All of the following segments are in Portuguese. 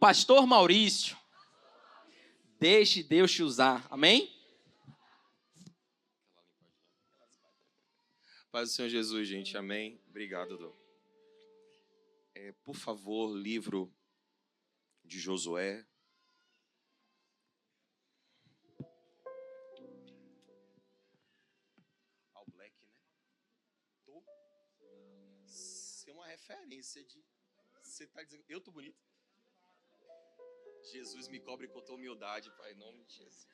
Pastor Maurício, deixe Deus te usar. Amém? Paz do Senhor Jesus, gente. Amém. Obrigado, Dô. Por favor, livro de Josué. All Black, né? Tô. Ser uma referência de... Você tá dizendo... Eu tô bonito? Jesus me cobre com tua humildade, Pai, em nome de Jesus.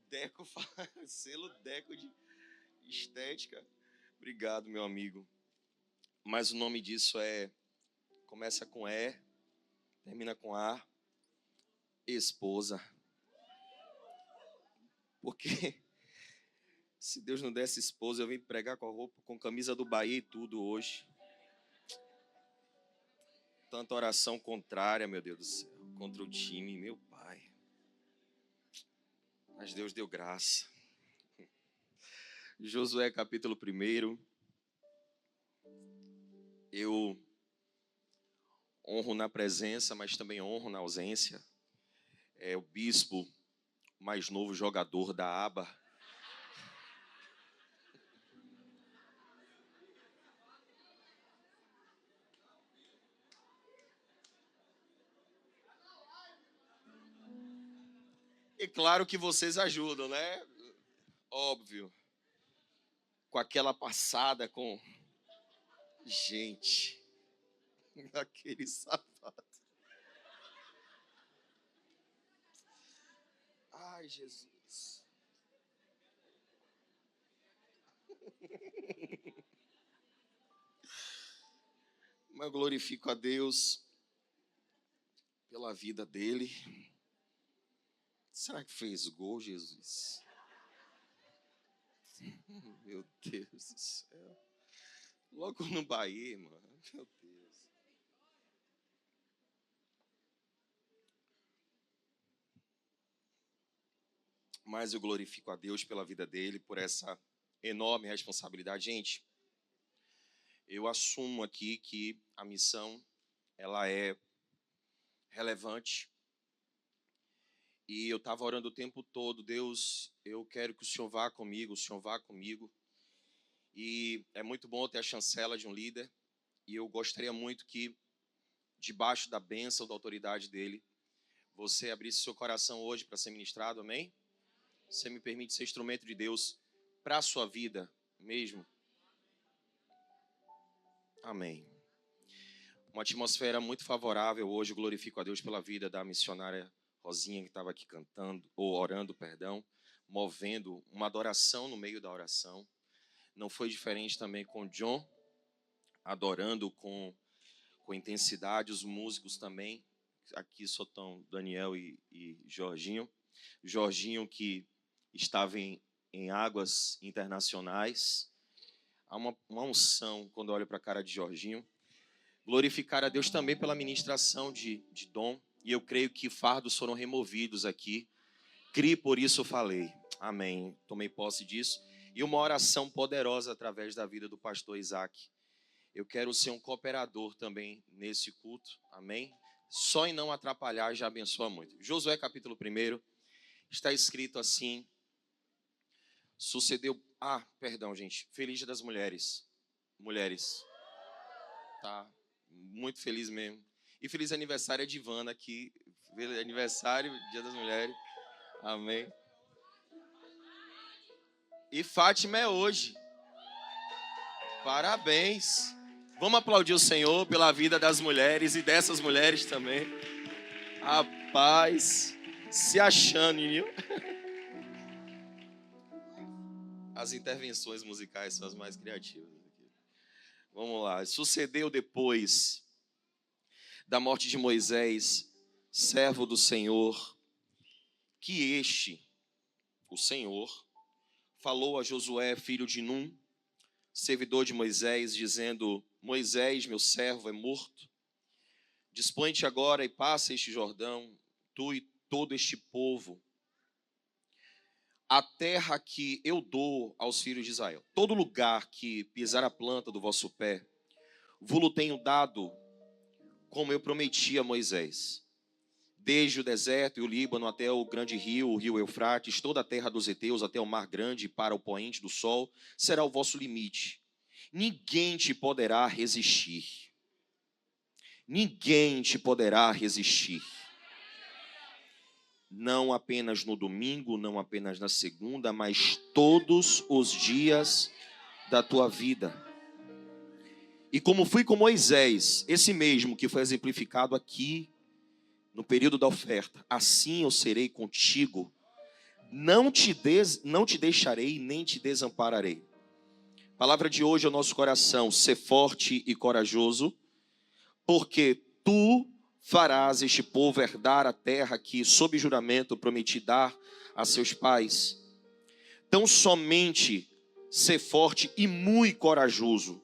Deco, selo Deco de estética. Obrigado, meu amigo. Mas o nome disso começa com E, termina com A, esposa. Porque se Deus não desse esposa, eu vim pregar com a roupa, com camisa do Bahia e tudo hoje. Tanta oração contrária, meu Deus do céu, contra o time, meu pai. Mas Deus deu graça. Josué capítulo 1. Eu honro na presença, mas também honro na ausência. É o bispo mais novo jogador da aba. E claro que vocês ajudam, né? Óbvio. Com aquela passada com... Gente, aquele sapato. Ai, Jesus. Mas eu glorifico a Deus pela vida dele. Será que fez gol, Jesus? Meu Deus do céu. Logo no Bahia, mano. Meu Deus. Mas eu glorifico a Deus pela vida dele, por essa enorme responsabilidade. Gente, eu assumo aqui que a missão, ela é relevante. E eu estava orando o tempo todo, Deus, eu quero que o Senhor vá comigo, o Senhor vá comigo. E é muito bom ter a chancela de um líder. E eu gostaria muito que, debaixo da bênção, da autoridade dele, você abrisse seu coração hoje para ser ministrado, amém? Você me permite ser instrumento de Deus para a sua vida mesmo? Amém. Uma atmosfera muito favorável hoje. Eu glorifico a Deus pela vida da missionária Rosinha, que estava aqui cantando, ou orando, perdão, movendo uma adoração no meio da oração. Não foi diferente também com John, adorando com intensidade. Os músicos também, aqui só estão Daniel e Jorginho. Jorginho que estava em águas internacionais. Há uma unção quando eu olho para a cara de Jorginho. Glorificar a Deus também pela ministração de Dom. E eu creio que fardos foram removidos aqui. Crie, por isso falei. Amém. Tomei posse disso. E uma oração poderosa através da vida do pastor Isaac. Eu quero ser um cooperador também nesse culto. Amém. Só em não atrapalhar já abençoa muito. Josué capítulo 1. Está escrito assim. Sucedeu... perdão, gente. Feliz Dia das Mulheres. Mulheres. Tá. Muito feliz mesmo. E feliz aniversário de Ivana aqui. Feliz aniversário, Dia das Mulheres. Amém. E Fátima é hoje. Parabéns. Vamos aplaudir o Senhor pela vida das mulheres e dessas mulheres também. Rapaz, se achando, viu? As intervenções musicais são as mais criativas aqui. Vamos lá. Sucedeu depois da morte de Moisés, servo do Senhor, que o Senhor, falou a Josué, filho de Num, servidor de Moisés, dizendo: Moisés, meu servo, é morto. Dispõe-te agora e passa este Jordão, tu e todo este povo, a terra que eu dou aos filhos de Israel. Todo lugar que pisar a planta do vosso pé, vos-lo tenho dado, como eu prometi a Moisés. desde o deserto e o Líbano até o grande rio, o rio Eufrates, toda a terra dos heteus até o mar grande para o poente do sol, será o vosso limite. Ninguém te poderá resistir. Ninguém te poderá resistir. Não apenas no domingo, não apenas na segunda, mas todos os dias da tua vida. E como fui com Moisés, esse mesmo que foi exemplificado aqui no período da oferta, assim eu serei contigo, não te deixarei nem te desampararei. A palavra de hoje é o nosso coração: ser forte e corajoso, porque tu farás este povo herdar a terra que, sob juramento, prometi dar a seus pais. Tão somente ser forte e muito corajoso,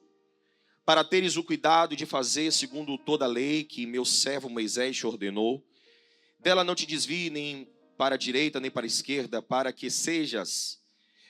para teres o cuidado de fazer segundo toda a lei que meu servo Moisés te ordenou. Dela não te desvie nem para a direita nem para a esquerda, para que sejas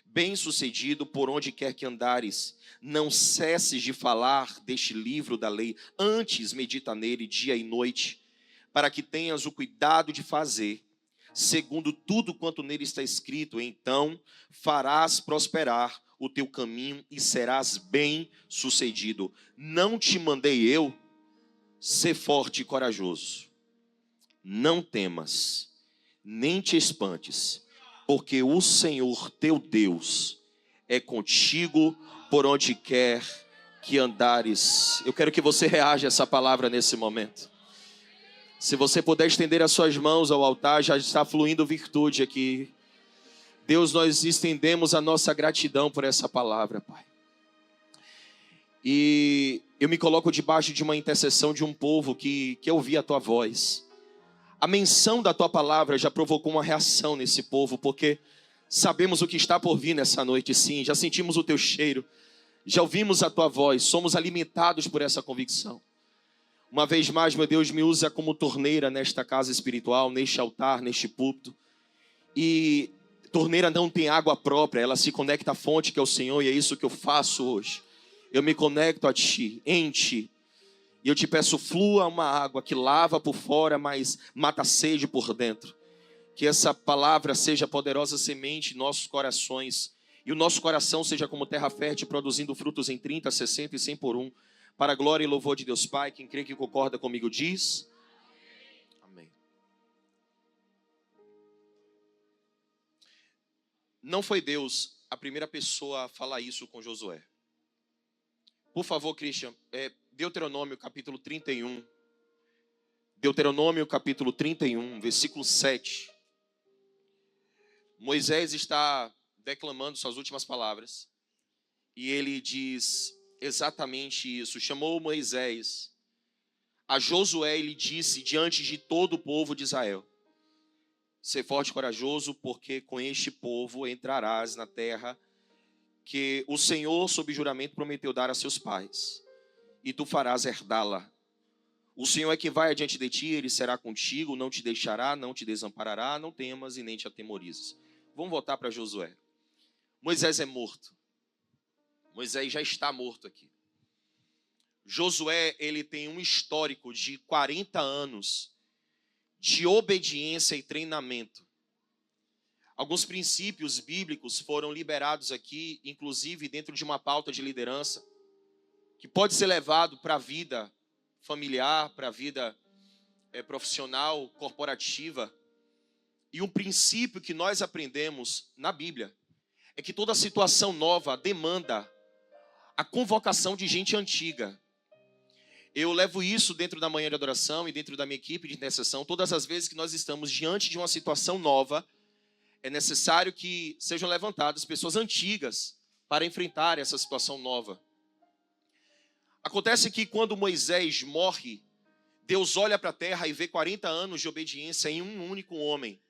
bem-sucedido por onde quer que andares. Não cesses de falar deste livro da lei, antes medita nele dia e noite, para que tenhas o cuidado de fazer segundo tudo quanto nele está escrito. Então farás prosperar o teu caminho e serás bem-sucedido. Não te mandei eu? Ser forte e corajoso. Não temas, nem te espantes, porque o Senhor teu Deus é contigo por onde quer que andares. Eu quero que você reaja a essa palavra nesse momento. Se você puder estender as suas mãos ao altar, já está fluindo virtude aqui. Deus, nós estendemos a nossa gratidão por essa palavra, Pai. E eu me coloco debaixo de uma intercessão de um povo que ouvi a tua voz. A menção da tua palavra já provocou uma reação nesse povo, porque sabemos o que está por vir nessa noite, sim. Já sentimos o teu cheiro, já ouvimos a tua voz, somos alimentados por essa convicção. Uma vez mais, meu Deus, me usa como torneira nesta casa espiritual, neste altar, neste púlpito. E torneira não tem água própria, ela se conecta à fonte que é o Senhor, e é isso que eu faço hoje. Eu me conecto a ti, em ti. E eu te peço, flua uma água que lava por fora, mas mata a sede por dentro. Que essa palavra seja poderosa semente em nossos corações. E o nosso coração seja como terra fértil, produzindo frutos em 30, 60 e 100 por um. Para a glória e louvor de Deus Pai. Quem crê que concorda comigo diz amém. Não foi Deus a primeira pessoa a falar isso com Josué. Por favor, Christian, Deuteronômio capítulo 31. Deuteronômio capítulo 31, versículo 7. Moisés está declamando suas últimas palavras. E ele diz exatamente isso. Chamou Moisés a Josué e lhe disse diante de todo o povo de Israel: ser forte e corajoso, porque com este povo entrarás na terra que o Senhor, sob juramento, prometeu dar a seus pais, e tu farás herdá-la. O Senhor é que vai adiante de ti, ele será contigo, não te deixará, não te desamparará, não temas e nem te atemorizes. Vamos voltar para Josué. Moisés é morto. Moisés já está morto aqui. Josué, ele tem um histórico de 40 anos de obediência e treinamento. Alguns princípios bíblicos foram liberados aqui, inclusive dentro de uma pauta de liderança, que pode ser levado para a vida familiar, para a vida profissional, corporativa. E um princípio que nós aprendemos na Bíblia é que toda situação nova demanda a convocação de gente antiga. Eu levo isso dentro da manhã de adoração e dentro da minha equipe de intercessão. Todas as vezes que nós estamos diante de uma situação nova, é necessário que sejam levantadas pessoas antigas para enfrentar essa situação nova. Acontece que quando Moisés morre, Deus olha para a terra e vê 40 anos de obediência em um único homem,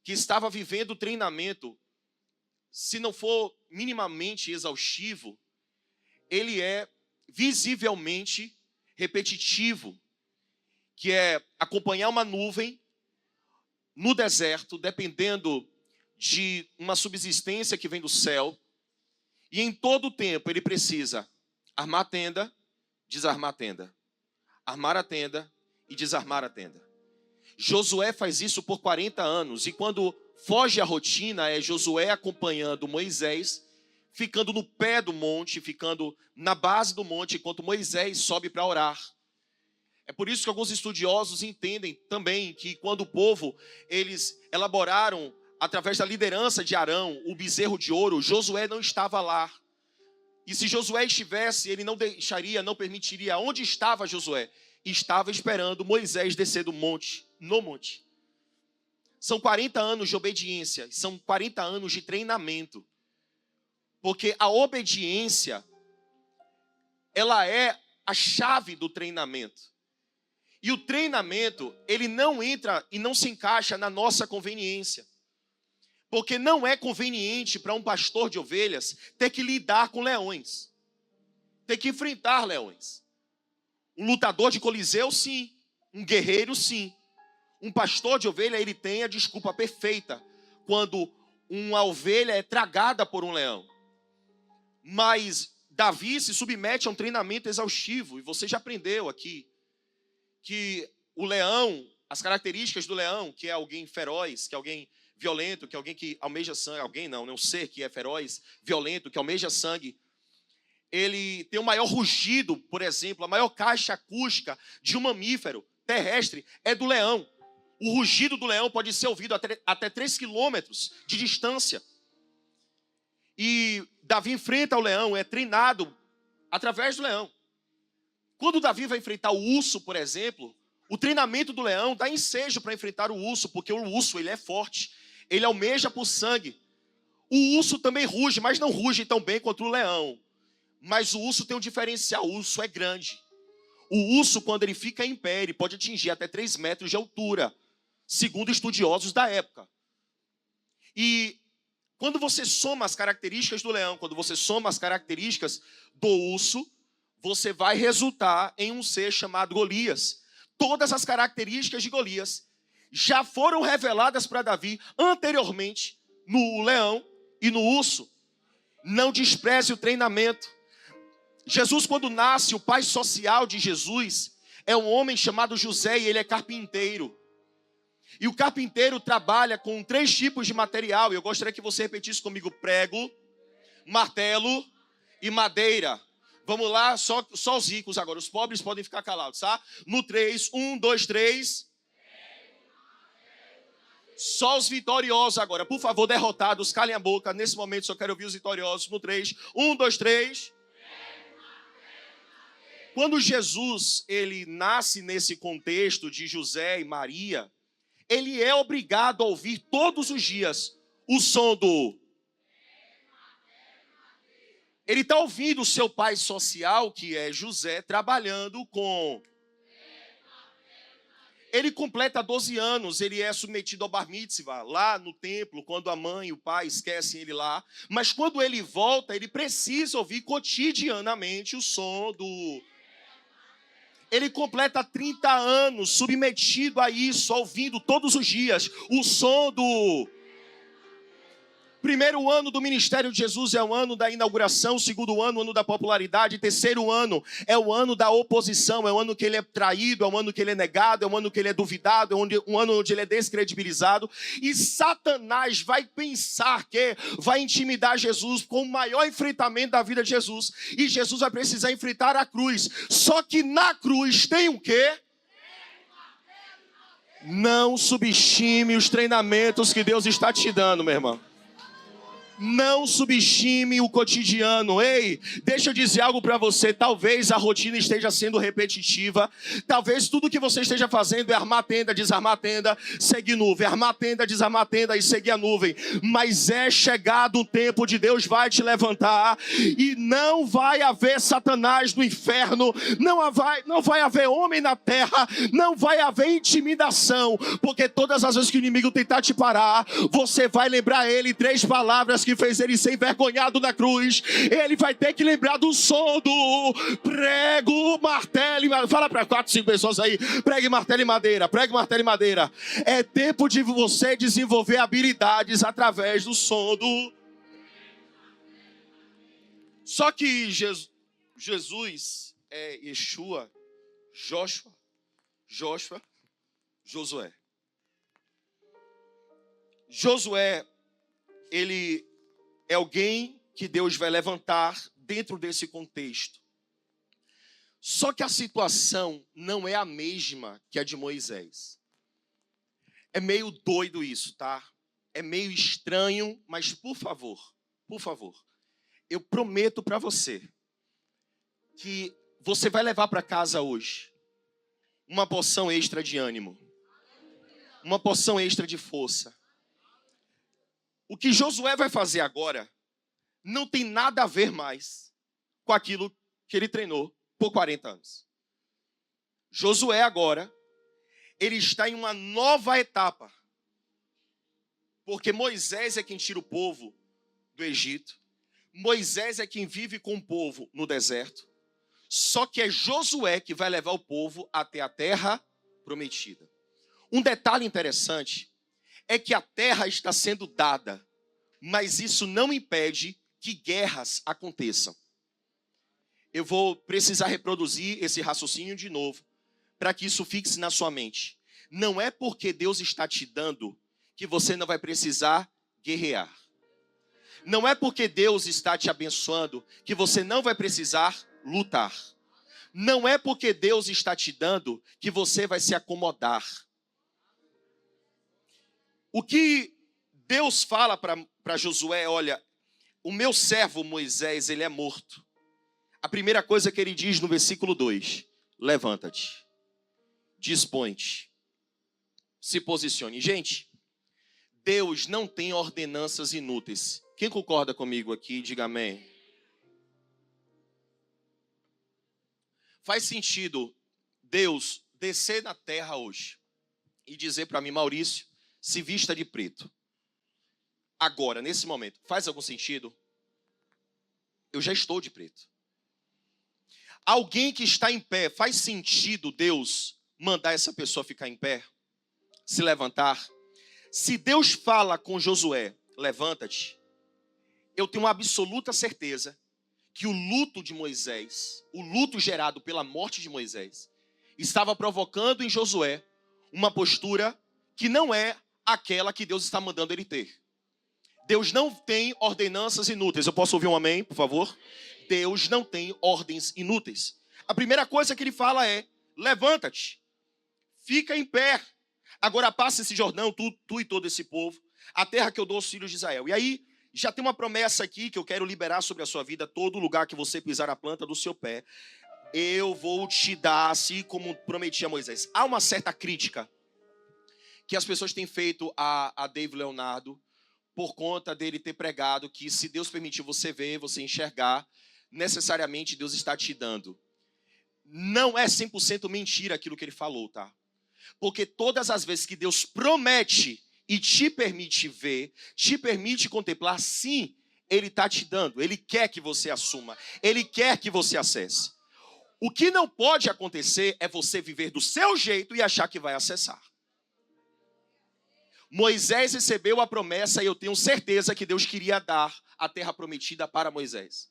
que estava vivendo o treinamento. Se não for minimamente exaustivo, ele é visivelmente repetitivo, que é acompanhar uma nuvem no deserto, dependendo de uma subsistência que vem do céu, e em todo o tempo ele precisa armar a tenda, desarmar a tenda, armar a tenda e desarmar a tenda. Josué faz isso por 40 anos. E quando foge a rotina, é Josué acompanhando Moisés, ficando no pé do monte, ficando na base do monte, enquanto Moisés sobe para orar. É por isso que alguns estudiosos entendem também que quando o povo, eles elaboraram, através da liderança de Arão, o bezerro de ouro, Josué não estava lá. E se Josué estivesse, ele não deixaria, não permitiria. Onde estava Josué? Estava esperando Moisés descer do monte, no monte. São 40 anos de obediência, são 40 anos de treinamento. Porque a obediência, ela é a chave do treinamento. E o treinamento, ele não entra e não se encaixa na nossa conveniência. Porque não é conveniente para um pastor de ovelhas ter que lidar com leões. Ter que enfrentar leões. Um lutador de coliseu, sim. Um guerreiro, sim. Um pastor de ovelha, ele tem a desculpa perfeita quando uma ovelha é tragada por um leão. Mas Davi se submete a um treinamento exaustivo. E você já aprendeu aqui que o leão, as características do leão, que é alguém feroz, que é alguém violento, que é alguém que almeja sangue, alguém não, um ser que é feroz, violento, que almeja sangue, ele tem o maior rugido, por exemplo, a maior caixa acústica de um mamífero terrestre é do leão. O rugido do leão pode ser ouvido até 3 quilômetros de distância. E Davi enfrenta o leão, é treinado através do leão. Quando Davi vai enfrentar o urso, por exemplo, o treinamento do leão dá ensejo para enfrentar o urso, porque o urso ele é forte, ele almeja por sangue. O urso também ruge, mas não ruge tão bem quanto o leão. Mas o urso tem um diferencial, o urso é grande. O urso, quando ele fica em pé, ele pode atingir até 3 metros de altura, segundo estudiosos da época. E quando você soma as características do leão, quando você soma as características do urso, você vai resultar em um ser chamado Golias. Todas as características de Golias já foram reveladas para Davi anteriormente no leão e no urso. Não despreze o treinamento. Jesus, quando nasce, o pai social de Jesus é um homem chamado José e ele é carpinteiro. E o carpinteiro trabalha com 3 tipos de material. Eu gostaria que você repetisse comigo: prego, martelo e madeira. Vamos lá, só os ricos agora. Os pobres podem ficar calados, tá? No 3, 1, 2, 3. Só os vitoriosos agora. Por favor, derrotados, calem a boca. Nesse momento só quero ouvir os vitoriosos. No 3, 1, 2, 3. Quando Jesus, ele nasce nesse contexto de José e Maria, ele é obrigado a ouvir todos os dias o som do... Ele está ouvindo o seu pai social, que é José, trabalhando com... Ele completa 12 anos, ele é submetido ao bar mitzvah, lá no templo, quando a mãe e o pai esquecem ele lá. Mas quando ele volta, ele precisa ouvir cotidianamente o som do... Ele completa 30 anos submetido a isso, ouvindo todos os dias o som do... Primeiro ano do ministério de Jesus é o ano da inauguração, segundo ano, o ano da popularidade, terceiro ano é o ano da oposição, é o ano que ele é traído, é o ano que ele é negado, é o ano que ele é duvidado, é um ano onde ele é descredibilizado. E Satanás vai pensar que vai intimidar Jesus com o maior enfrentamento da vida de Jesus. E Jesus vai precisar enfrentar a cruz. Só que na cruz tem o quê? Não subestime os treinamentos que Deus está te dando, meu irmão. Não subestime o cotidiano. Ei, deixa eu dizer algo para você. Talvez a rotina esteja sendo repetitiva. Talvez tudo que você esteja fazendo é armar tenda, desarmar tenda, seguir nuvem. Armar tenda, desarmar tenda e seguir a nuvem. Mas é chegado o tempo de Deus vai te levantar. E não vai haver Satanás no inferno. Não vai haver homem na terra. Não vai haver intimidação. Porque todas as vezes que o inimigo tentar te parar, você vai lembrar ele 3 palavras que fez ele ser envergonhado na cruz. Ele vai ter que lembrar do som do prego, martelo e madeira. Fala para 4, 5 pessoas aí: prego, martelo e madeira, prego, martelo e madeira. É tempo de você desenvolver habilidades através do som do... Só que Jesus é Yeshua, Josué. Josué, ele é alguém que Deus vai levantar dentro desse contexto. Só que a situação não é a mesma que a de Moisés. É meio doido isso, tá? É meio estranho, mas por favor, eu prometo para você que você vai levar para casa hoje uma porção extra de ânimo, uma porção extra de força. O que Josué vai fazer agora não tem nada a ver mais com aquilo que ele treinou por 40 anos. Josué agora, ele está em uma nova etapa. Porque Moisés é quem tira o povo do Egito. Moisés é quem vive com o povo no deserto. Só que é Josué que vai levar o povo até a terra prometida. Um detalhe interessante é que a terra está sendo dada, mas isso não impede que guerras aconteçam. Eu vou precisar reproduzir esse raciocínio de novo, para que isso fixe na sua mente. Não é porque Deus está te dando que você não vai precisar guerrear. Não é porque Deus está te abençoando que você não vai precisar lutar. Não é porque Deus está te dando que você vai se acomodar. O que Deus fala para Josué, olha, o meu servo Moisés, ele é morto. A primeira coisa que ele diz no versículo 2, levanta-te, dispõe-te, se posicione. Gente, Deus não tem ordenanças inúteis. Quem concorda comigo aqui, diga amém. Faz sentido Deus descer na terra hoje e dizer para mim, Maurício, se vista de preto. Agora, nesse momento, faz algum sentido? Eu já estou de preto. Alguém que está em pé, faz sentido Deus mandar essa pessoa ficar em pé? Se levantar? Se Deus fala com Josué, levanta-te, eu tenho uma absoluta certeza que o luto de Moisés, o luto gerado pela morte de Moisés, estava provocando em Josué uma postura que não é aquela que Deus está mandando ele ter. Deus não tem ordenanças inúteis. Eu posso ouvir um amém, por favor? Deus não tem ordens inúteis. A primeira coisa que ele fala é, levanta-te, fica em pé. Agora passa esse Jordão, tu e todo esse povo, a terra que eu dou aos filhos de Israel. E aí, já tem uma promessa aqui que eu quero liberar sobre a sua vida. Todo lugar que você pisar a planta do seu pé, eu vou te dar, assim como prometi a Moisés. Há uma certa crítica que as pessoas têm feito a David Leonardo, por conta dele ter pregado que se Deus permitir você ver, você enxergar, necessariamente Deus está te dando. Não é 100% mentira aquilo que ele falou, tá? Porque todas as vezes que Deus promete e te permite ver, te permite contemplar, sim, Ele está te dando. Ele quer que você assuma. Ele quer que você acesse. O que não pode acontecer é você viver do seu jeito e achar que vai acessar. Moisés recebeu a promessa e eu tenho certeza que Deus queria dar a terra prometida para Moisés.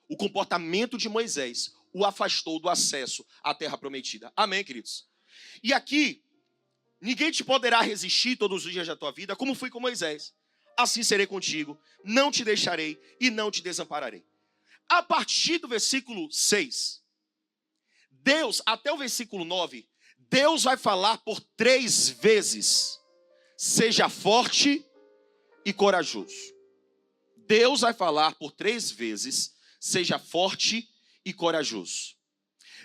O comportamento de Moisés o afastou do acesso à terra prometida. Amém, queridos? E aqui, ninguém te poderá resistir todos os dias da tua vida, como fui com Moisés. Assim serei contigo, não te deixarei e não te desampararei. A partir do versículo 6, Deus, até o versículo 9, Deus vai falar por 3 vezes. Seja forte e corajoso. Deus vai falar por 3 vezes. Seja forte e corajoso.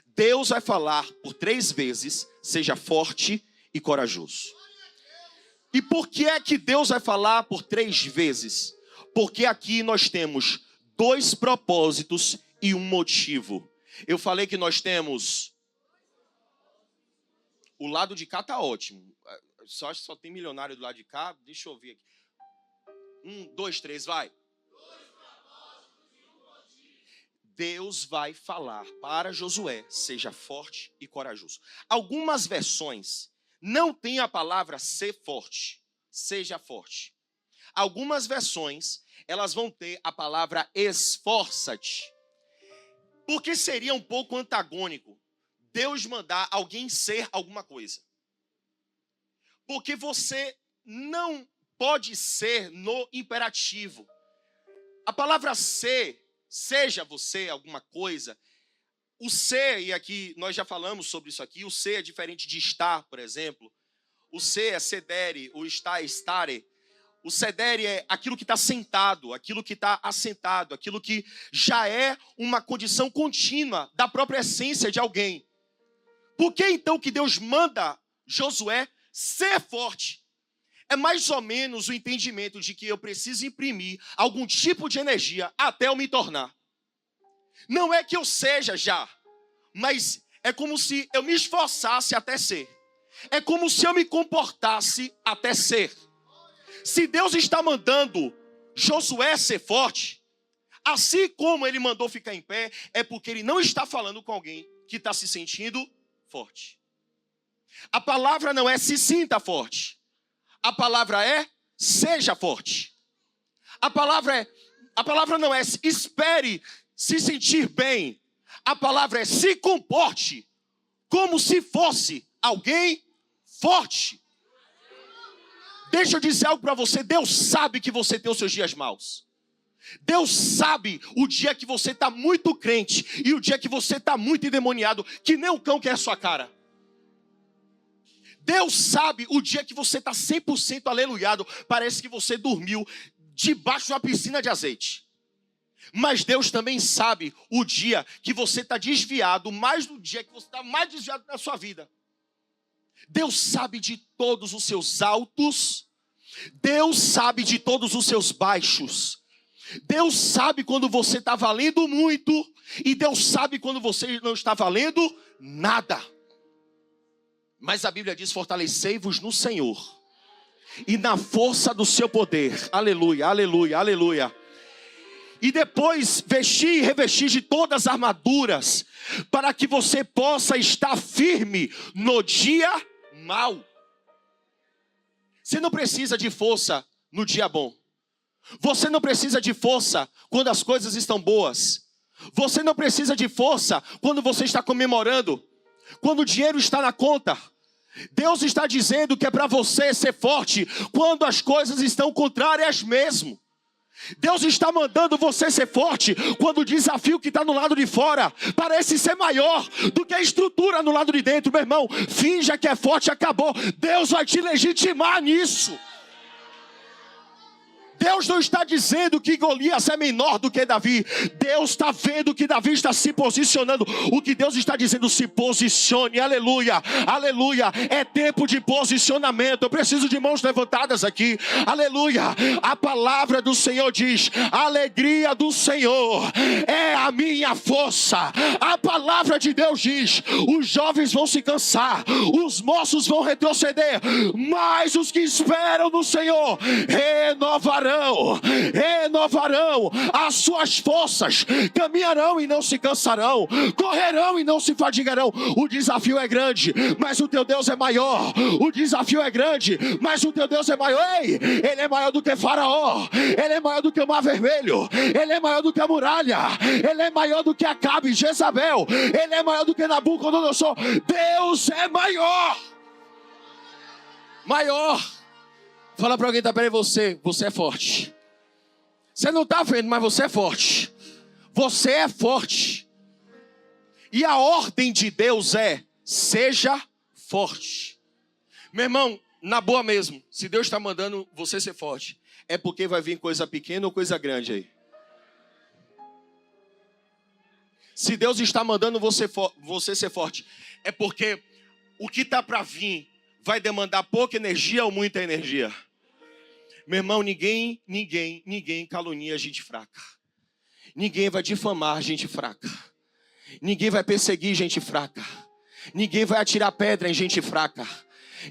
Deus vai falar por 3 vezes. Seja forte e corajoso. E por que é que Deus vai falar por 3 vezes? Porque aqui nós temos 2 propósitos e um motivo. Eu falei que nós temos... O lado de cá tá ótimo. Acho que só tem milionário do lado de cá. Deixa eu ver aqui. 1, 2, 3, vai. Deus vai falar para Josué, seja forte e corajoso. Algumas versões não tem a palavra ser forte, seja forte. Algumas versões, elas vão ter a palavra esforça-te. Porque seria um pouco antagônico Deus mandar alguém ser alguma coisa. Porque você não pode ser no imperativo. A palavra ser, seja você alguma coisa. O ser, e aqui nós já falamos sobre isso aqui, o ser é diferente de estar, por exemplo. O ser é sedere, o estar é stare. O sedere é aquilo que está sentado, aquilo que está assentado, aquilo que já é uma condição contínua da própria essência de alguém. Por que então que Deus manda Josué ser forte? É mais ou menos o entendimento de que eu preciso imprimir algum tipo de energia até eu me tornar. Não é que eu seja já, mas é como se eu me esforçasse até ser. É como se eu me comportasse até ser. Se Deus está mandando Josué ser forte, assim como ele mandou ficar em pé, é porque ele não está falando com alguém que está se sentindo forte. A palavra não é se sinta forte. A palavra é seja forte. A palavra não é espere se sentir bem. A palavra é se comporte como se fosse alguém forte. Deixa eu dizer algo para você. Deus sabe que você tem os seus dias maus. Deus sabe o dia que você está muito crente e o dia que você está muito endemoniado, que nem o cão quer a sua cara. Deus sabe o dia que você está 100% aleluiado, parece que você dormiu debaixo de uma piscina de azeite. Mas Deus também sabe o dia que você está desviado, mais do dia que você está mais desviado na sua vida. Deus sabe de todos os seus altos, Deus sabe de todos os seus baixos. Deus sabe quando você está valendo muito e Deus sabe quando você não está valendo nada. Mas a Bíblia diz: fortalecei-vos no Senhor e na força do seu poder. Aleluia, aleluia, aleluia. E depois vestir e revestir de todas as armaduras, para que você possa estar firme no dia mau. Você não precisa de força no dia bom. Você não precisa de força quando as coisas estão boas. Você não precisa de força quando você está comemorando, quando o dinheiro está na conta. Deus está dizendo que é para você ser forte quando as coisas estão contrárias mesmo. Deus está mandando você ser forte quando o desafio que está no lado de fora parece ser maior do que a estrutura no lado de dentro. Meu irmão, finja que é forte, acabou. Deus vai te legitimar nisso. Deus não está dizendo que Golias é menor do que Davi. Deus está vendo que Davi está se posicionando. O que Deus está dizendo: se posicione. Aleluia, aleluia. É tempo de posicionamento. Eu preciso de mãos levantadas aqui. Aleluia. A palavra do Senhor diz: a alegria do Senhor é a minha força. A palavra de Deus diz: os jovens vão se cansar, os moços vão retroceder, mas os que esperam no Senhor renovarão as suas forças, caminharão e não se cansarão, correrão e não se fadigarão. O desafio é grande, mas o teu Deus é maior. O desafio é grande, mas o teu Deus é maior. Ei, ele é maior do que Faraó, ele é maior do que o Mar Vermelho, ele é maior do que a muralha, ele é maior do que Acabe, Jezabel, ele é maior do que Nabucodonosor. Deus é maior. Fala para alguém que está perto de você é forte. Você não está vendo, mas você é forte. Você é forte. E a ordem de Deus é: seja forte. Meu irmão, na boa mesmo, se Deus está mandando você ser forte, é porque vai vir coisa pequena ou coisa grande aí. Se Deus está mandando você ser forte, é porque o que está para vir vai demandar pouca energia ou muita energia. Meu irmão, ninguém calunia gente fraca. Ninguém vai difamar gente fraca. Ninguém vai perseguir gente fraca. Ninguém vai atirar pedra em gente fraca.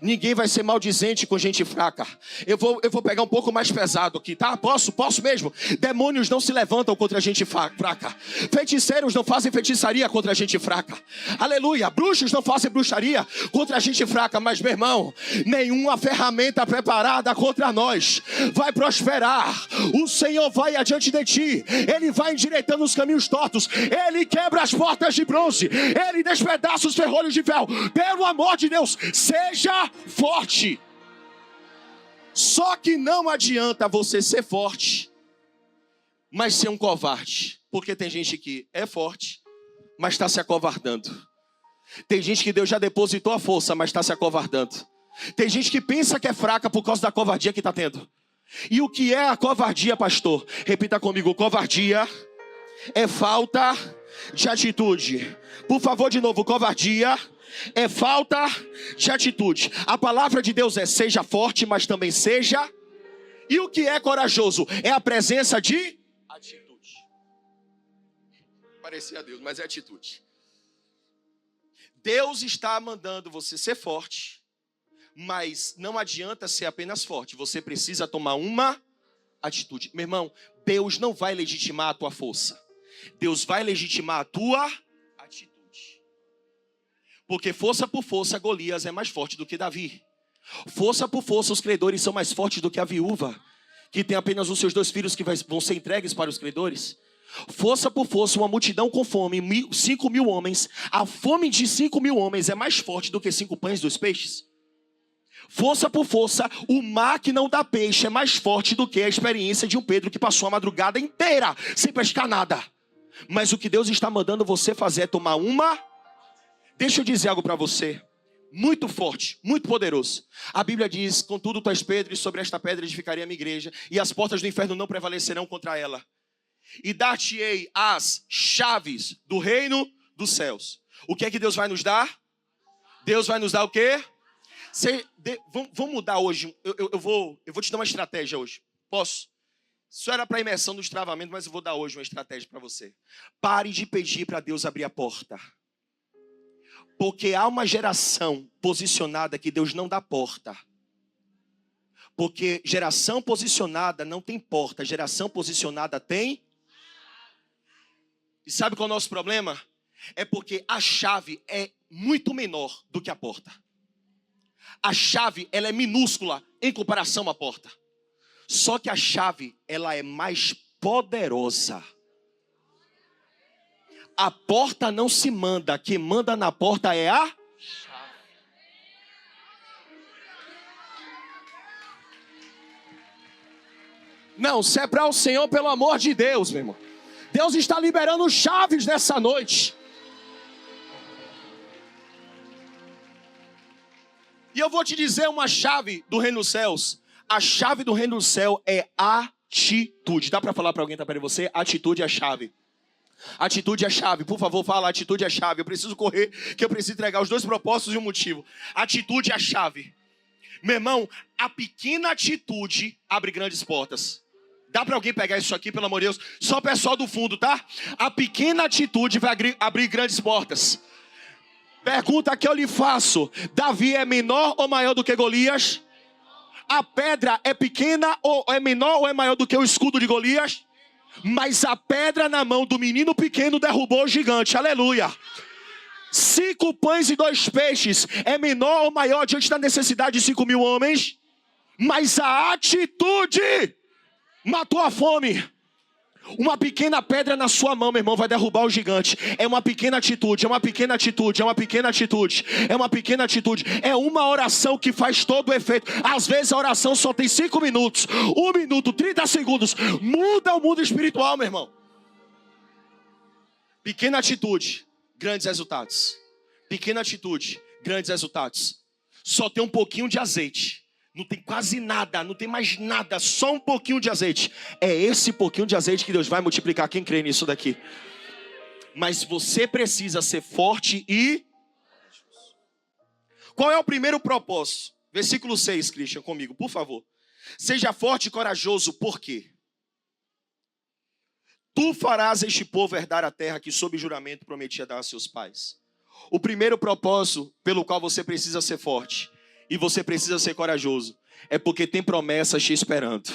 Ninguém vai ser maldizente com gente fraca. Eu vou pegar um pouco mais pesado aqui, tá? Posso mesmo. Demônios não se levantam contra a gente fraca. Feiticeiros não fazem feitiçaria contra a gente fraca. Aleluia. Bruxos não fazem bruxaria contra a gente fraca. Mas, meu irmão, nenhuma ferramenta preparada contra nós vai prosperar. O Senhor vai adiante de ti. Ele vai endireitando os caminhos tortos. Ele quebra as portas de bronze. Ele despedaça os ferrolhos de ferro. Pelo amor de Deus, seja forte. Só que não adianta você ser forte, mas ser um covarde. Porque tem gente que é forte, mas está se acovardando. Tem gente que Deus já depositou a força, mas está se acovardando. Tem gente que pensa que é fraca por causa da covardia que está tendo. E o que é a covardia, pastor? Repita comigo: covardia é falta de atitude. Por favor, de novo: covardia é falta de atitude. A palavra de Deus é: seja forte, mas também seja. E o que é corajoso? É a presença de atitude. Parecia Deus, mas é atitude. Deus está mandando você ser forte, mas não adianta ser apenas forte. Você precisa tomar uma atitude. Meu irmão, Deus não vai legitimar a tua força. Deus vai legitimar a tua atitude. Porque força por força, Golias é mais forte do que Davi. Força por força, os credores são mais fortes do que a viúva, que tem apenas os seus 2 filhos que vão ser entregues para os credores. Força por força, uma multidão com fome, 5.000 homens. A fome de 5.000 homens é mais forte do que 5 pães e 2 peixes. Força por força, o mar que não dá peixe é mais forte do que a experiência de um Pedro que passou a madrugada inteira sem pescar nada. Mas o que Deus está mandando você fazer é tomar uma. Deixa eu dizer algo para você, muito forte, muito poderoso. A Bíblia diz: contudo tu és Pedro, e sobre esta pedra edificarei a minha igreja, e as portas do inferno não prevalecerão contra ela. E dar-te-ei as chaves do reino dos céus. O que é que Deus vai nos dar? Deus vai nos dar o quê? Vamos mudar hoje. Eu vou te dar uma estratégia hoje. Posso? Isso era para a imersão do destravamento, mas eu vou dar hoje uma estratégia para você. Pare de pedir para Deus abrir a porta. Porque há uma geração posicionada que Deus não dá porta. Porque geração posicionada não tem porta. Geração posicionada tem. E sabe qual é o nosso problema? É porque a chave é muito menor do que a porta. A chave, ela é minúscula em comparação à porta. Só que a chave, ela é mais poderosa. A porta não se manda, quem manda na porta é a chave. Não, se é para o Senhor, pelo amor de Deus, meu irmão. Deus está liberando chaves nessa noite. E eu vou te dizer uma chave do reino dos céus. A chave do reino do céu é atitude. Dá para falar para alguém que está perto de você? Atitude é a chave. Atitude é a chave. Por favor, fala: atitude é a chave. Eu preciso correr, que eu preciso entregar os 2 propósitos e um motivo. Atitude é a chave. Meu irmão, a pequena atitude abre grandes portas. Dá para alguém pegar isso aqui, pelo amor de Deus? Só o pessoal do fundo, tá? A pequena atitude vai abrir grandes portas. Pergunta que eu lhe faço: Davi é menor ou maior do que Golias? A pedra é pequena ou é menor ou é maior do que o escudo de Golias? Mas a pedra na mão do menino pequeno derrubou o gigante. Aleluia. 5 pães e 2 peixes é menor ou maior diante da necessidade de 5.000 homens? Mas a atitude matou a fome. Uma pequena pedra na sua mão, meu irmão, vai derrubar o gigante. É uma pequena atitude, é uma pequena atitude, é uma pequena atitude, é uma pequena atitude. É uma oração que faz todo o efeito. Às vezes a oração só tem 5 minutos, 1 minuto, 30 segundos. Muda o mundo espiritual, meu irmão. Pequena atitude, grandes resultados. Pequena atitude, grandes resultados. Só tem um pouquinho de azeite. Não tem quase nada, não tem mais nada, só um pouquinho de azeite. É esse pouquinho de azeite que Deus vai multiplicar. Quem crê nisso daqui? Mas você precisa ser forte e... Qual é o primeiro propósito? Versículo 6, Christian, comigo, por favor. Seja forte e corajoso, por quê? Tu farás este povo herdar a terra que sob juramento prometia dar a seus pais. O primeiro propósito pelo qual você precisa ser forte e você precisa ser corajoso é porque tem promessas te esperando.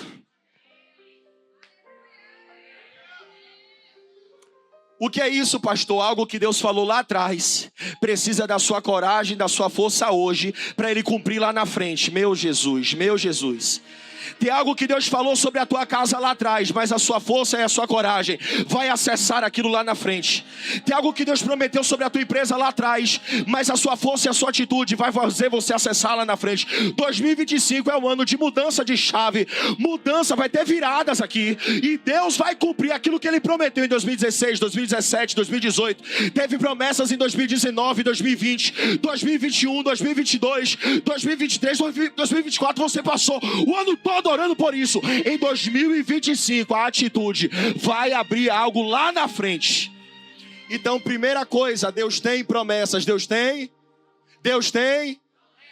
O que é isso, pastor? Algo que Deus falou lá atrás. Precisa da sua coragem, da sua força hoje, para Ele cumprir lá na frente. Meu Jesus, meu Jesus. Tem algo que Deus falou sobre a tua casa lá atrás, mas a sua força e a sua coragem vai acessar aquilo lá na frente. Tem algo que Deus prometeu sobre a tua empresa lá atrás, mas a sua força e a sua atitude vai fazer você acessar lá na frente. 2025 é um ano de mudança de chave. Mudança, vai ter viradas aqui. E Deus vai cumprir aquilo que Ele prometeu em 2016, 2017, 2018. Teve promessas em 2019, 2020, 2021, 2022, 2023, 2024. Você passou o ano todo orando por isso. Em 2025 a atitude vai abrir algo lá na frente. Então, primeira coisa, Deus tem promessas. Deus tem.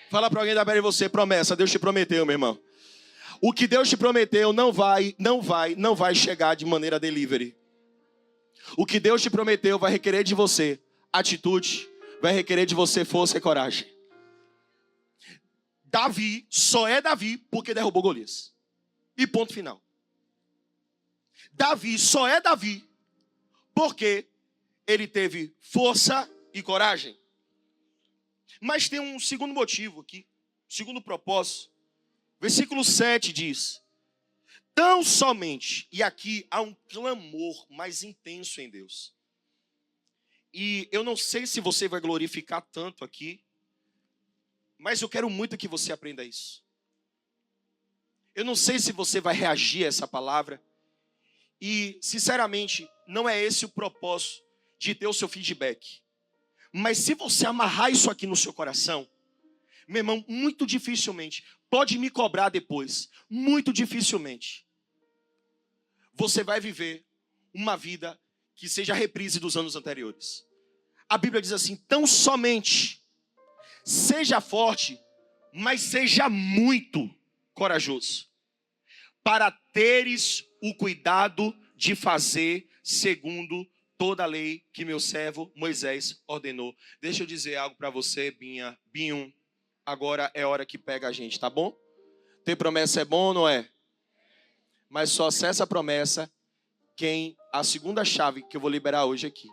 Fala para alguém da beira de você, promessa. Deus te prometeu, meu irmão. O que Deus te prometeu não vai chegar de maneira delivery. O que Deus te prometeu vai requerer de você atitude, vai requerer de você força e coragem. Davi só é Davi porque derrubou Golias. E ponto final. Davi só é Davi porque ele teve força e coragem. Mas tem um segundo motivo aqui, segundo propósito. Versículo 7 diz: tão somente, e aqui há um clamor mais intenso em Deus. E eu não sei se você vai glorificar tanto aqui, mas eu quero muito que você aprenda isso. Eu não sei se você vai reagir a essa palavra. E, sinceramente, não é esse o propósito de ter o seu feedback. Mas se você amarrar isso aqui no seu coração, meu irmão, muito dificilmente, pode me cobrar depois, muito dificilmente, você vai viver uma vida que seja a reprise dos anos anteriores. A Bíblia diz assim: tão somente seja forte, mas seja muito corajoso, para teres o cuidado de fazer segundo toda a lei que meu servo Moisés ordenou. Deixa eu dizer algo para você, Binho. Agora é hora que pega a gente, tá bom? Ter promessa é bom ou não é? Mas só acessa a promessa quem... A segunda chave que eu vou liberar hoje aqui.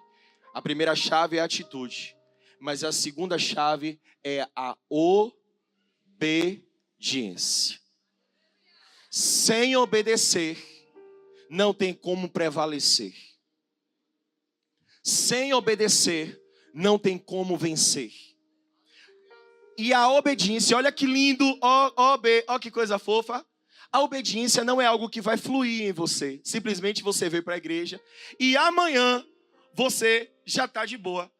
A primeira chave é a atitude. Mas a segunda chave é a obediência. Sem obedecer, não tem como prevalecer. Sem obedecer, não tem como vencer. E a obediência, olha que lindo, ó que coisa fofa. A obediência não é algo que vai fluir em você. Simplesmente você veio para a igreja e amanhã você já está de boa.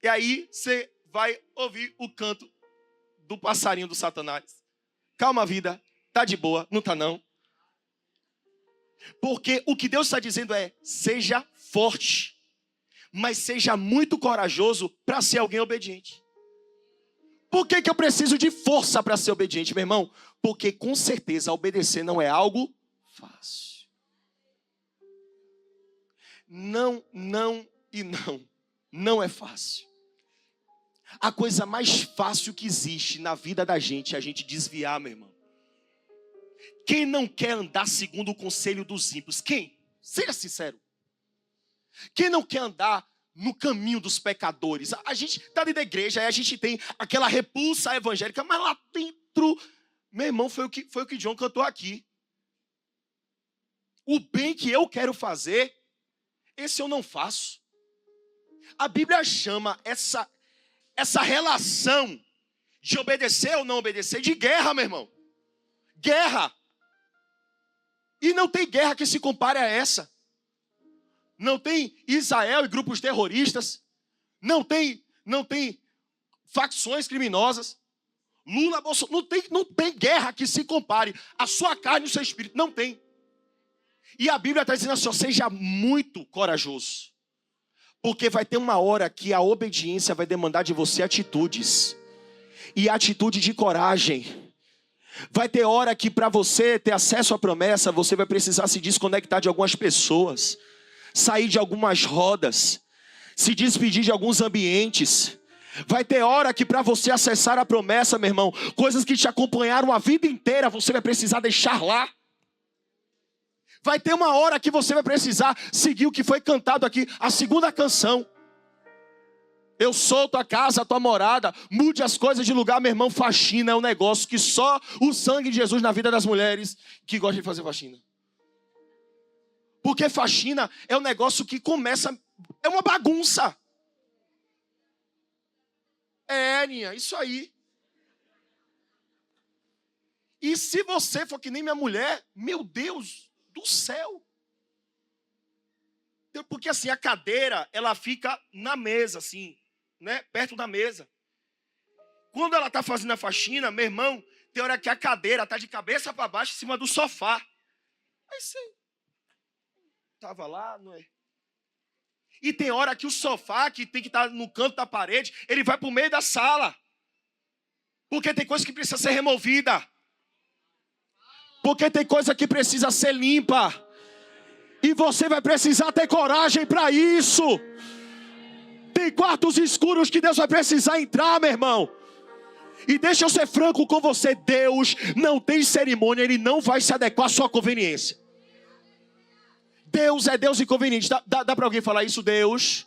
E aí você vai ouvir o canto do passarinho do Satanás. Calma, vida, tá de boa, não tá não. Porque o que Deus está dizendo é: seja forte, mas seja muito corajoso para ser alguém obediente. Por que eu preciso de força para ser obediente, meu irmão? Porque com certeza obedecer não é algo fácil. Não é fácil. A coisa mais fácil que existe na vida da gente é a gente desviar, meu irmão. Quem não quer andar segundo o conselho dos ímpios? Quem? Seja sincero. Quem não quer andar no caminho dos pecadores? A gente está dentro da igreja, aí a gente tem aquela repulsa evangélica, mas lá dentro, meu irmão, foi o que John cantou aqui. O bem que eu quero fazer, esse eu não faço. A Bíblia chama essa relação de obedecer ou não obedecer de guerra, meu irmão. Guerra. E não tem guerra que se compare a essa. Não tem Israel e grupos terroristas. Não tem facções criminosas. Lula, Bolsonaro. Não tem guerra que se compare a sua carne e o seu espírito. Não tem. E a Bíblia está dizendo assim: seja muito corajoso. Porque vai ter uma hora que a obediência vai demandar de você atitudes. E atitude de coragem. Vai ter hora que para você ter acesso à promessa, você vai precisar se desconectar de algumas pessoas. Sair de algumas rodas. Se despedir de alguns ambientes. Vai ter hora que para você acessar a promessa, meu irmão, coisas que te acompanharam a vida inteira, você vai precisar deixar lá. Vai ter uma hora que você vai precisar seguir o que foi cantado aqui, a segunda canção. Eu sou tua casa, tua morada. Mude as coisas de lugar, meu irmão. Faxina é um negócio que só o sangue de Jesus na vida das mulheres que gostam de fazer faxina. Porque faxina é um negócio que começa... É uma bagunça. Aninha, isso aí. E se você for que nem minha mulher, meu Deus do céu. Porque assim, a cadeira, ela fica na mesa, assim, né? Perto da mesa. Quando ela está fazendo a faxina, meu irmão, tem hora que a cadeira está de cabeça para baixo em cima do sofá. Aí você estava lá, não é? E tem hora que o sofá, que tem que estar no canto da parede, ele vai para o meio da sala. Porque tem coisa que precisa ser removida. Porque tem coisa que precisa ser limpa. E você vai precisar ter coragem para isso. Tem quartos escuros que Deus vai precisar entrar, meu irmão. E deixa eu ser franco com você. Deus não tem cerimônia. Ele não vai se adequar à sua conveniência. Deus é Deus inconveniente. Dá para alguém falar isso? Deus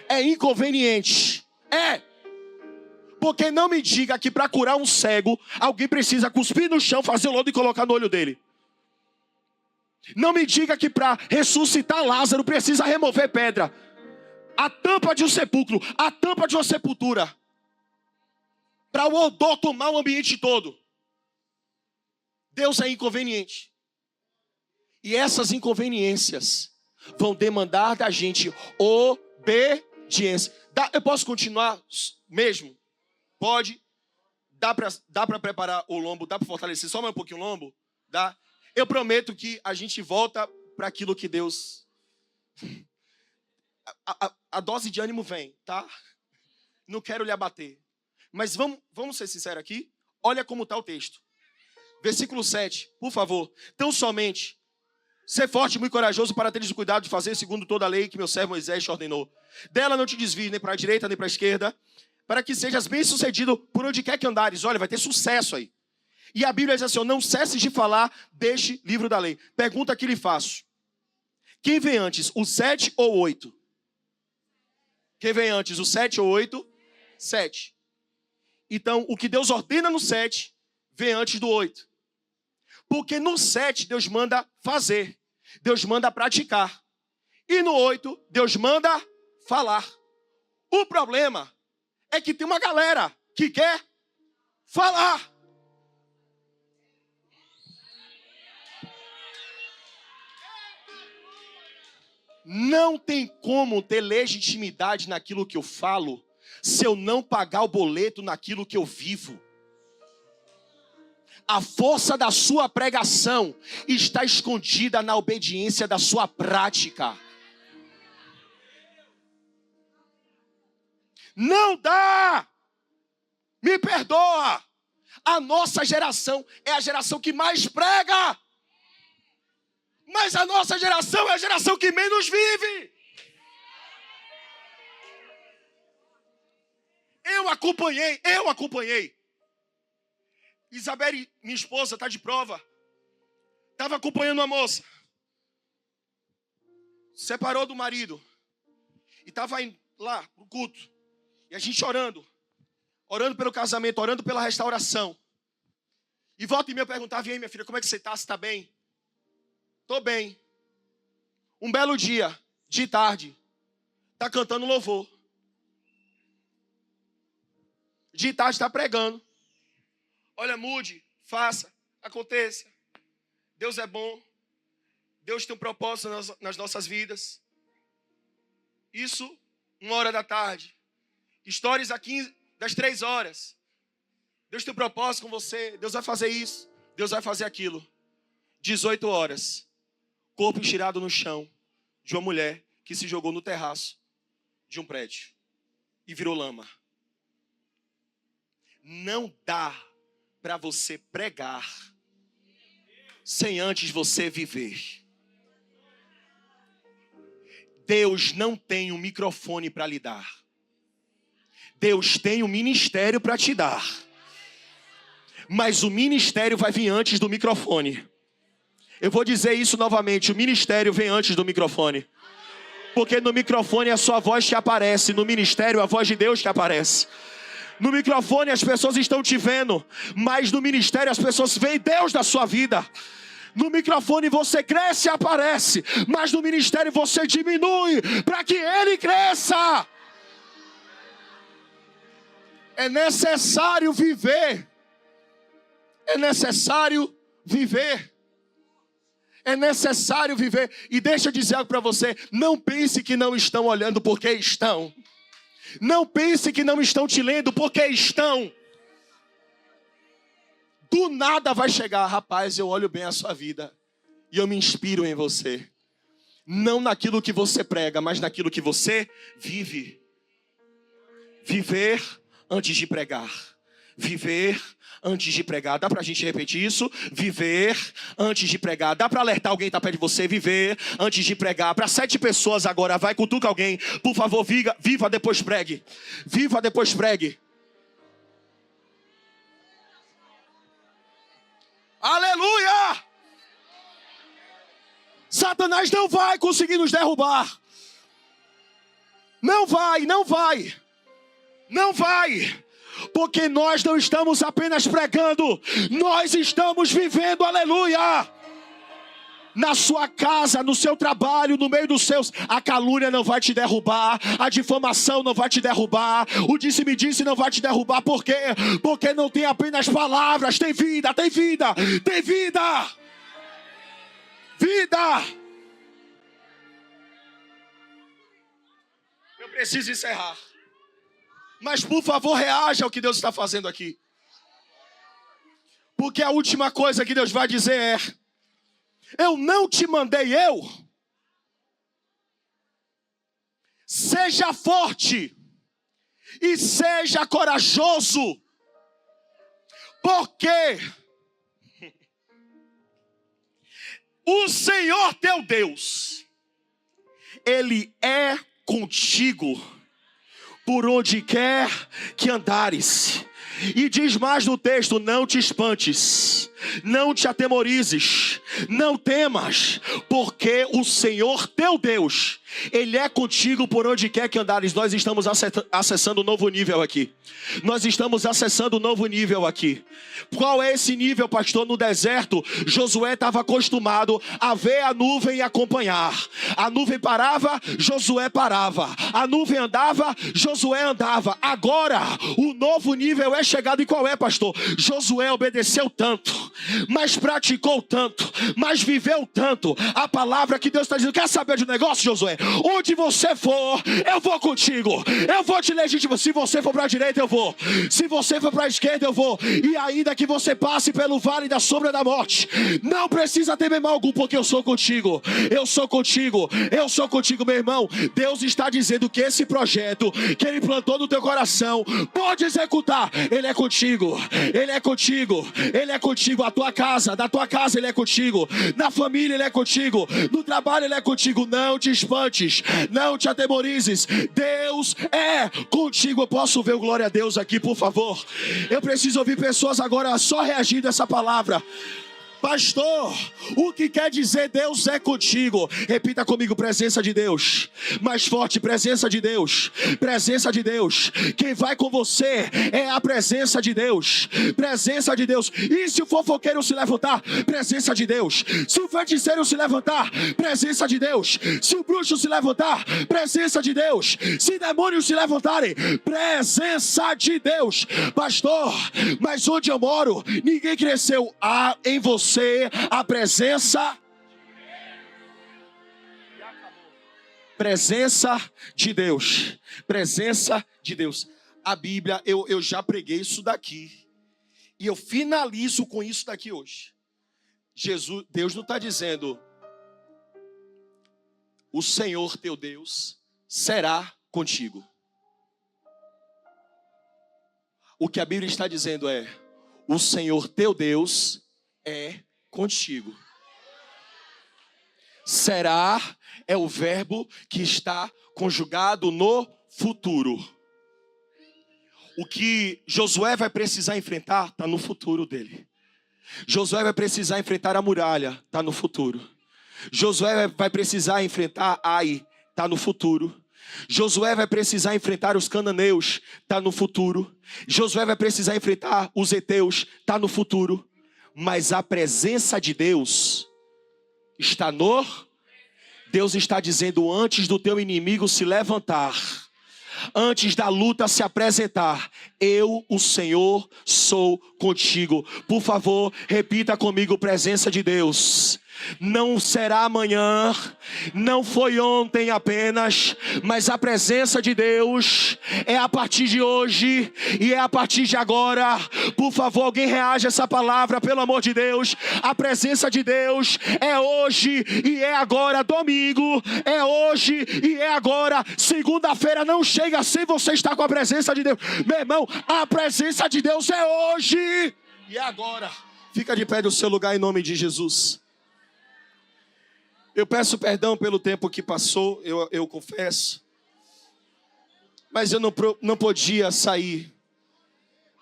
é inconveniente. É. Porque não me diga que para curar um cego, alguém precisa cuspir no chão, fazer o lodo e colocar no olho dele. Não me diga que para ressuscitar Lázaro precisa remover pedra. A tampa de um sepulcro, a tampa de uma sepultura. Para o odor tomar o ambiente todo. Deus é inconveniente. E essas inconveniências vão demandar da gente obediência. Eu posso continuar mesmo? Pode? Dá para preparar o lombo? Dá para fortalecer só mais um pouquinho o lombo? Dá? Eu prometo que a gente volta para aquilo que Deus... A dose de ânimo vem, tá? Não quero lhe abater. Mas vamos ser sinceros aqui. Olha como está o texto. Versículo 7, por favor. Tão somente, ser forte e muito corajoso para teres o cuidado de fazer segundo toda a lei que meu servo Moisés te ordenou. Dela não te desvies nem para a direita nem para a esquerda, para que sejas bem sucedido por onde quer que andares. Olha, vai ter sucesso aí. E a Bíblia diz assim, não cesses de falar deste livro da lei. Pergunta que lhe faço. Quem vem antes, o 7 ou o 8? Quem vem antes, o 7 ou o 8? 7. Então, o que Deus ordena no 7, vem antes do 8. Porque no 7, Deus manda fazer. Deus manda praticar. E no 8, Deus manda falar. O problema é que tem uma galera que quer falar. Não tem como ter legitimidade naquilo que eu falo se eu não pagar o boleto naquilo que eu vivo. A força da sua pregação está escondida na obediência da sua prática. Não dá! Me perdoa! A nossa geração é a geração que mais prega. Mas a nossa geração é a geração que menos vive. Eu acompanhei. Isabelle, minha esposa, está de prova. Estava acompanhando uma moça. Separou do marido. E estava indo lá pro culto. E a gente orando. Orando pelo casamento, orando pela restauração. E volta e meia eu perguntava, e aí minha filha, como é que você está? Você está bem? Estou bem. Um belo dia, de tarde, está cantando louvor. De tarde está pregando. Olha, mude, faça, aconteça. Deus é bom. Deus tem um propósito nas nossas vidas. Isso, 1h da tarde. Stories aqui das 3 horas. Deus tem um propósito com você. Deus vai fazer isso. Deus vai fazer aquilo. 18 horas. Corpo estirado no chão de uma mulher que se jogou no terraço de um prédio e virou lama. Não dá para você pregar sem antes você viver. Deus não tem um microfone para lhe dar. Deus tem um ministério para te dar. Mas o ministério vai vir antes do microfone. Eu vou dizer isso novamente, o ministério vem antes do microfone. Porque no microfone é a sua voz que aparece, no ministério a voz de Deus que aparece. No microfone as pessoas estão te vendo, mas no ministério as pessoas veem Deus na sua vida. No microfone você cresce e aparece, mas no ministério você diminui para que Ele cresça. É necessário viver. É necessário viver. É necessário viver. E deixa eu dizer algo para você. Não pense que não estão olhando, porque estão. Não pense que não estão te lendo, porque estão. Do nada vai chegar, rapaz, eu olho bem a sua vida e eu me inspiro em você. Não naquilo que você prega, mas naquilo que você vive. Viver antes de pregar. Viver antes de pregar. Dá pra gente repetir isso? Viver antes de pregar. Dá pra alertar alguém que tá perto de você? Viver antes de pregar. Para 7 pessoas agora. Vai, cutuca alguém. Por favor, viva, depois pregue. Viva, depois pregue. Aleluia! Satanás não vai conseguir nos derrubar. Não vai, não vai. Não vai. Porque nós não estamos apenas pregando, nós estamos vivendo, aleluia! Na sua casa, no seu trabalho, no meio dos seus, a calúnia não vai te derrubar, a difamação não vai te derrubar, o disse-me-disse não vai te derrubar. Por quê? Porque não tem apenas palavras, tem vida, tem vida, tem vida! Vida! Eu preciso encerrar. Mas por favor, reaja ao que Deus está fazendo aqui. Porque a última coisa que Deus vai dizer é: eu não te mandei eu. Seja forte e seja corajoso. Porque o Senhor teu Deus, Ele é contigo por onde quer que andares. E diz mais no texto: não te espantes, não te atemorizes, não temas, porque o Senhor teu Deus, Ele é contigo por onde quer que andares. Nós estamos acessando um novo nível aqui. Nós estamos acessando um novo nível aqui. Qual é esse nível, pastor? No deserto, Josué estava acostumado a ver a nuvem e acompanhar. A nuvem parava, Josué parava. A nuvem andava, Josué andava. Agora, o novo nível é chegado. E qual é, pastor? Josué obedeceu tanto, mas praticou tanto, mas viveu tanto a palavra que Deus está dizendo. Quer saber de um negócio, Josué? Onde você for, eu vou contigo. Eu vou te legitimar. Se você for para a direita, eu vou. Se você for para a esquerda, eu vou. E ainda que você passe pelo vale da sombra da morte, não precisa temer mal algum, porque eu sou contigo. Eu sou contigo. Eu sou contigo, meu irmão. Deus está dizendo que esse projeto que Ele plantou no teu coração, pode executar. Ele é contigo. Ele é contigo. Ele é contigo. A tua casa, da tua casa Ele é contigo. Na família Ele é contigo. No trabalho Ele é contigo. Não te espantes. Não te atemorizes. Deus é contigo. Eu posso ver o glória a Deus aqui, por favor? Eu preciso ouvir pessoas agora só reagindo a essa palavra. Pastor, o que quer dizer Deus é contigo? Repita comigo: presença de Deus. Mais forte: presença de Deus. Presença de Deus. Quem vai com você é a presença de Deus. Presença de Deus. E se o fofoqueiro se levantar? Presença de Deus. Se o feiticeiro se levantar? Presença de Deus. Se o bruxo se levantar? Presença de Deus. Se demônios se levantarem? Presença de Deus. Pastor, mas onde eu moro, ninguém cresceu. Há em você a presença de Deus. Presença de Deus. A Bíblia, eu já preguei isso daqui e eu finalizo com isso daqui hoje. Deus não está dizendo: o Senhor teu Deus será contigo. O que a Bíblia está dizendo é: o Senhor teu Deus é contigo. Será é o verbo que está conjugado no futuro. O que Josué vai precisar enfrentar está no futuro dele. Josué vai precisar enfrentar a muralha, está no futuro. Josué vai precisar enfrentar Ai, está no futuro. Josué vai precisar enfrentar os cananeus, está no futuro. Josué vai precisar enfrentar os heteus, está no futuro. Mas a presença de Deus está no... Deus está dizendo, antes do teu inimigo se levantar, antes da luta se apresentar, eu, o Senhor, sou contigo. Por favor, repita comigo, presença de Deus. Não será amanhã, não foi ontem apenas, mas a presença de Deus é a partir de hoje e é a partir de agora. Por favor, alguém reage a essa palavra, pelo amor de Deus. A presença de Deus é hoje e é agora. Domingo é hoje e é agora. Segunda-feira não chega sem você estar com a presença de Deus. Meu irmão, a presença de Deus é hoje e é agora. Fica de pé do seu lugar em nome de Jesus. Eu peço perdão pelo tempo que passou, eu confesso. Mas eu não podia sair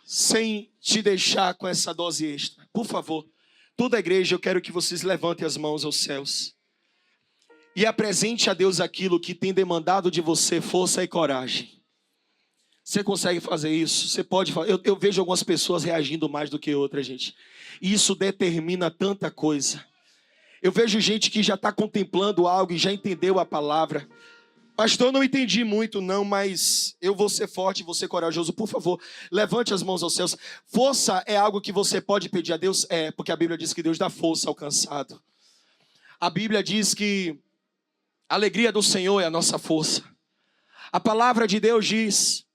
sem te deixar com essa dose extra. Por favor, toda a igreja, eu quero que vocês levantem as mãos aos céus. E apresente a Deus aquilo que tem demandado de você força e coragem. Você consegue fazer isso? Você pode fazer. Eu vejo algumas pessoas reagindo mais do que outras, gente. E isso determina tanta coisa. Eu vejo gente que já está contemplando algo e já entendeu a palavra. Pastor, eu não entendi muito não, mas eu vou ser forte, vou ser corajoso. Por favor, levante as mãos aos céus. Força é algo que você pode pedir a Deus? É, porque a Bíblia diz que Deus dá força ao cansado. A Bíblia diz que a alegria do Senhor é a nossa força. A palavra de Deus diz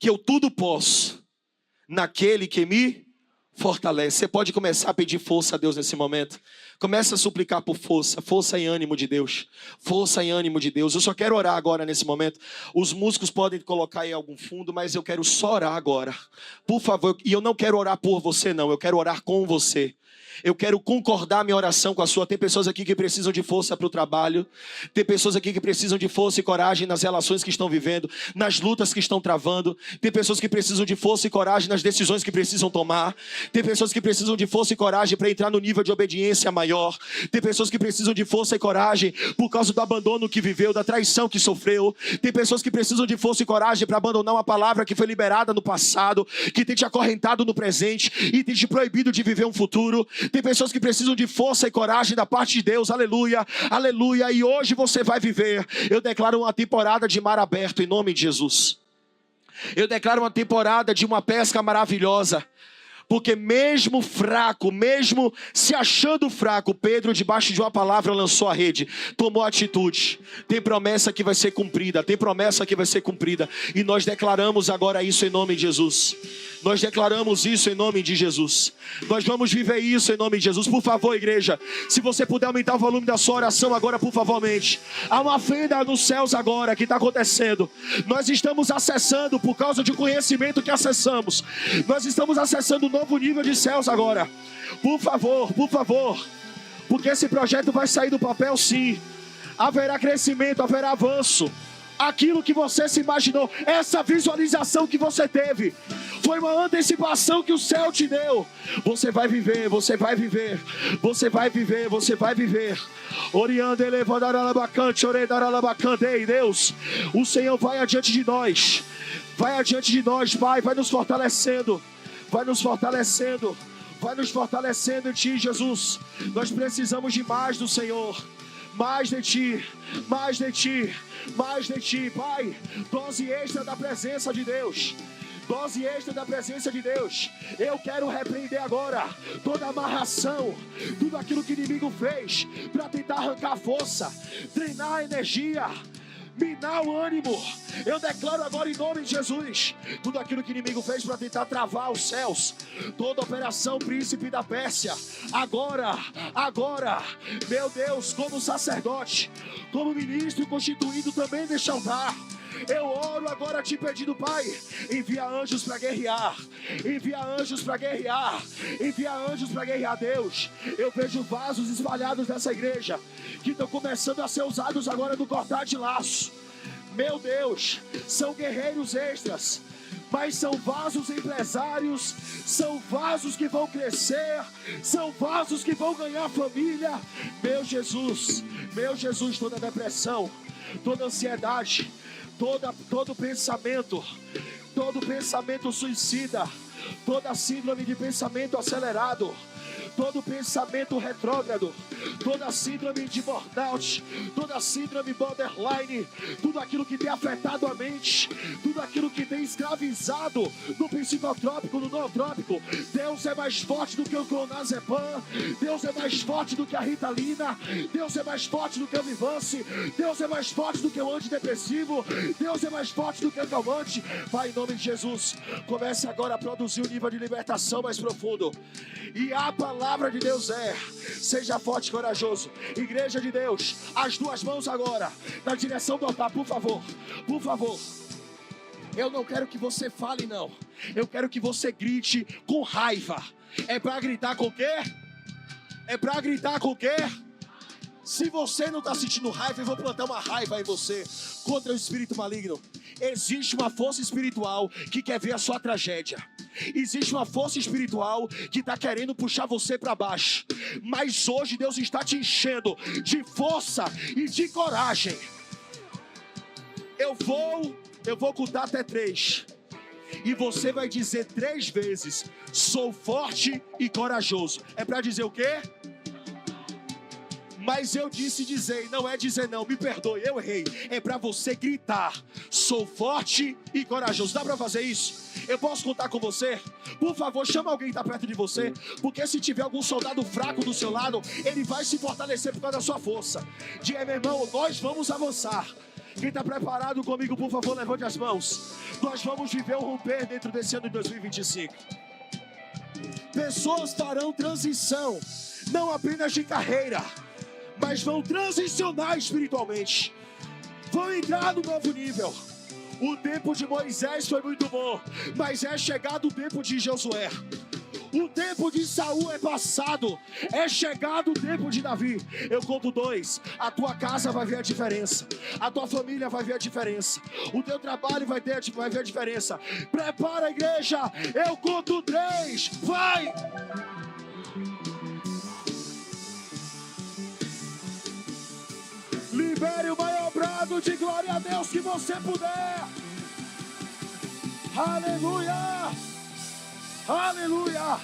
que eu tudo posso naquele que me fortalece. Você pode começar a pedir força a Deus nesse momento. Começa a suplicar por força, força e ânimo de Deus. Força e ânimo de Deus. Eu só quero orar agora nesse momento. Os músicos podem colocar aí algum fundo, mas eu quero só orar agora. Por favor, e eu não quero orar por você não, eu quero orar com você. Eu quero concordar minha oração com a sua. Tem pessoas aqui que precisam de força para o trabalho. Tem pessoas aqui que precisam de força e coragem nas relações que estão vivendo, nas lutas que estão travando. Tem pessoas que precisam de força e coragem nas decisões que precisam tomar. Tem pessoas que precisam de força e coragem para entrar no nível de obediência maior. Tem pessoas que precisam de força e coragem por causa do abandono que viveu, da traição que sofreu. Tem pessoas que precisam de força e coragem para abandonar uma palavra que foi liberada no passado, que tem te acorrentado no presente e tem te proibido de viver um futuro. Tem pessoas que precisam de força e coragem da parte de Deus, aleluia, aleluia, e hoje você vai viver. Eu declaro uma temporada de mar aberto em nome de Jesus. Eu declaro uma temporada de uma pesca maravilhosa. Porque mesmo fraco, mesmo se achando fraco, Pedro, debaixo de uma palavra, lançou a rede, tomou atitude. Tem promessa que vai ser cumprida, tem promessa que vai ser cumprida. E nós declaramos agora isso em nome de Jesus. Nós declaramos isso em nome de Jesus. Nós vamos viver isso em nome de Jesus. Por favor, igreja, se você puder aumentar o volume da sua oração agora, por favor, mente. Há uma fenda nos céus agora que está acontecendo. Nós estamos acessando, por causa de conhecimento que acessamos, nós estamos acessando um novo nível de céus agora. Por favor, porque esse projeto vai sair do papel sim. Haverá crescimento, haverá avanço. Aquilo que você se imaginou, essa visualização que você teve, foi uma antecipação que o céu te deu. Você vai viver, você vai viver, você vai viver, você vai viver. Oriando, elevadaralabacante, oredaralabacante. Ei, Deus, o Senhor vai adiante de nós. Vai adiante de nós, Pai, vai nos fortalecendo. Vai nos fortalecendo. Vai nos fortalecendo em Ti, Jesus. Nós precisamos de mais do Senhor. Mais de Ti, mais de Ti, mais de Ti, Pai. Dose extra da presença de Deus. Dose extra da presença de Deus. Eu quero repreender agora toda amarração, tudo aquilo que o inimigo fez para tentar arrancar força, drenar a energia, minar o ânimo. Eu declaro agora em nome de Jesus, tudo aquilo que o inimigo fez para tentar travar os céus, toda operação príncipe da Pérsia, agora, meu Deus, como sacerdote, como ministro constituído também deste altar, eu oro agora te pedindo, Pai, envia anjos para guerrear, envia anjos para guerrear, envia anjos para guerrear. Deus, eu vejo vasos espalhados nessa igreja, que estão começando a ser usados agora no cortar de laço. Meu Deus, são guerreiros extras, mas são vasos empresários, são vasos que vão crescer, são vasos que vão ganhar família. Meu Jesus, toda depressão, toda ansiedade, todo pensamento suicida, toda síndrome de pensamento acelerado, todo pensamento retrógrado, toda síndrome de burnout, toda síndrome borderline, tudo aquilo que tem afetado a mente, tudo aquilo que tem escravizado no psicotrópico, no nootrópico. Deus é mais forte do que o clonazepam, Deus é mais forte do que a ritalina, Deus é mais forte do que o Vivance, Deus é mais forte do que o antidepressivo, Deus é mais forte do que o calmante. Pai, em nome de Jesus, comece agora a produzir um nível de libertação mais profundo. E a palavra de Deus seja forte e corajoso. Igreja de Deus, as duas mãos agora na direção do altar, por favor, por favor. Eu não quero que você fale, não. Eu quero que você grite com raiva. É pra gritar com o quê? É pra gritar com o quê? Se você não está sentindo raiva, eu vou plantar uma raiva em você contra o espírito maligno. Existe uma força espiritual que quer ver a sua tragédia. Existe uma força espiritual que está querendo puxar você para baixo. Mas hoje Deus está te enchendo de força e de coragem. Eu vou contar até 3. E você vai dizer 3 vezes: sou forte e corajoso. É para dizer o quê? Mas eu disse dizer, não é dizer não, me perdoe, eu errei. É para você gritar: sou forte e corajoso. Dá para fazer isso? Eu posso contar com você? Por favor, chama alguém que está perto de você, porque se tiver algum soldado fraco do seu lado, ele vai se fortalecer por causa da sua força. Diga, meu irmão, nós vamos avançar. Quem está preparado comigo, por favor, levante as mãos. Nós vamos viver um romper dentro desse ano de 2025. Pessoas farão transição, não apenas de carreira, mas vão transicionar espiritualmente. Vão entrar no novo nível. O tempo de Moisés foi muito bom, mas é chegado o tempo de Josué. O tempo de Saul é passado, é chegado o tempo de Davi. Eu conto 2, a tua casa vai ver a diferença, a tua família vai ver a diferença, o teu trabalho vai ver a diferença. Prepara a igreja, eu conto 3, vai! Libere o maior brado de glória a Deus que você puder. Aleluia! Aleluia!